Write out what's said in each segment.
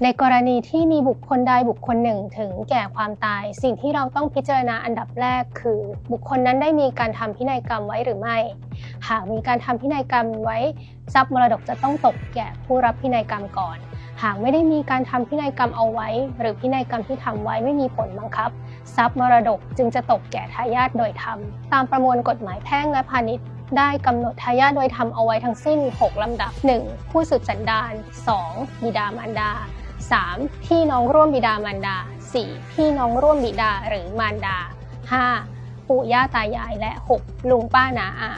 ในกรณีที่มีบุคคลใดบุคคลหนึ่งถึงแก่ความตายสิ่งที่เราต้องพิจารณาอันดับแรกคือบุคคลนั้นได้มีการทำพินัยกรรมไว้หรือไม่หากมีการทำพินัยกรรมไว้ทรัพย์มรดกจะต้องตกแก่ผู้รับพินัยกรรมก่อนหากไม่ได้มีการทำพินัยกรรมเอาไว้หรือพินัยกรรมที่ทำไว้ไม่มีผลบังคับทรัพย์มรดกจึงจะตกแก่ทายาทโดยธรรมตามประมวลกฎหมายแพ่งและพาณิชย์ได้กำหนดทายาทโดยธรรมเอาไว้ทั้งสิ้น6ลำดับ 1. ผู้สืบสันดาน 2. บิดามารดา 3. พี่น้องร่วมบิดามารดา 4. พี่น้องร่วมบิดาหรือมารดา 5. ปู่ย่าตายายและ 6. ลุงป้าน้าอา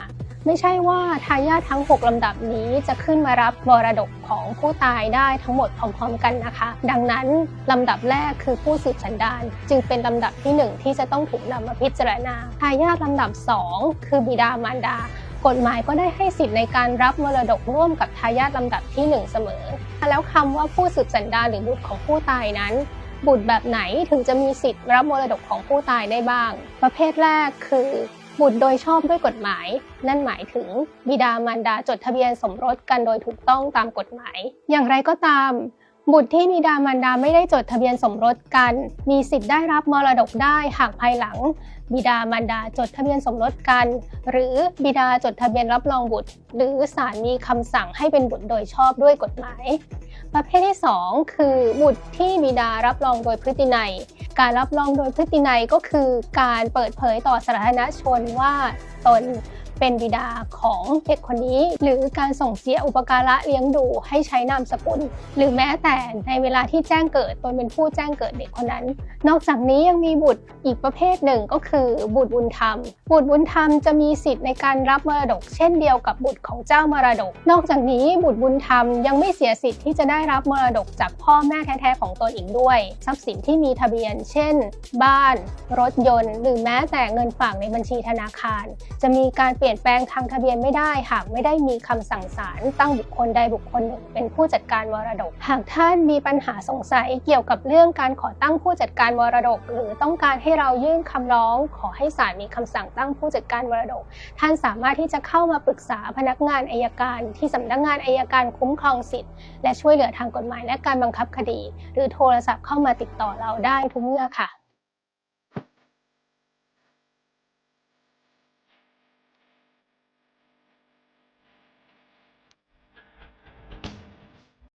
ไม่ใช่ว่าทายาททั้ง6ลำดับนี้จะขึ้นมารับมรดกของผู้ตายได้ทั้งหมดพร้อมๆกันนะคะดังนั้นลำดับแรกคือผู้สืบสันดานจึงเป็นลำดับที่1ที่จะต้องถูกนำมาพิจารณาทายาทลำดับ2คือบิดามารดากฎหมายก็ได้ให้สิทธิ์ในการรับมรดกร่วมกับทายาทลำดับที่1เสมอแล้วคำว่าผู้สืบสันดานหรือบุตรของผู้ตายนั้นบุตรแบบไหนถึงจะมีสิทธิ์รับมรดกของผู้ตายได้บ้างประเภทแรกคือบุตรโดยชอบด้วยกฎหมายนั่นหมายถึงบิดามารดาจดทะเบียนสมรสกันโดยถูกต้องตามกฎหมายอย่างไรก็ตามบุตรที่บิดามารดาไม่ได้จดทะเบียนสมรสกันมีสิทธิ์ได้รับมรดกได้หากภายหลังบิดามารดาจดทะเบียนสมรสกันหรือบิดาจดทะเบียนรับรองบุตรหรือศาลมีคำสั่งให้เป็นบุตรโดยชอบด้วยกฎหมายประเภทที่2คือบุตรที่บิดารับรองโดยพฤตินัยการรับรองโดยพฤตินัยก็คือการเปิดเผยต่อสาธารณชนว่าตนเป็นบิดาของเด็กคนนี้หรือการส่งเสียอุปการะเลี้ยงดูให้ใช้นามสกุลหรือแม้แต่ในเวลาที่แจ้งเกิดตนเป็นผู้แจ้งเกิดเด็กคนนั้นนอกจากนี้ยังมีบุตรอีกประเภทหนึ่งก็คือบุตรบุญธรรมบุตรบุญธรรมจะมีสิทธิ์ในการรับมรดกเช่นเดียวกับบุตรของเจ้ามรดกนอกจากนี้บุตรบุญธรรมยังไม่เสียสิทธิ์ที่จะได้รับมรดกจากพ่อแม่แท้ๆของตนอีกด้วยทรัพย์สินที่มีทะเบียนเช่นบ้านรถยนต์หรือแม้แต่เงินฝากในบัญชีธนาคารจะมีการเปลี่ยนแปลงทางทะเบียนไม่ได้หากไม่ได้มีคำสั่งศาลตั้งบุคคลใดบุคคลหนึ่งเป็นผู้จัดการมรดกหากท่านมีปัญหาสงสัยเกี่ยวกับเรื่องการขอตั้งผู้จัดการมรดกหรือต้องการให้เรายื่นคำร้องขอให้ศาลมีคำสั่งตั้งผู้จัดการมรดกท่านสามารถที่จะเข้ามาปรึกษาพนักงานอัยการที่สำนักงานอัยการคุ้มครองสิทธิ์และช่วยเหลือทางกฎหมายและการบังคับคดีหรือโทรศัพท์เข้ามาติดต่อเราได้ทุกเมื่อค่ะ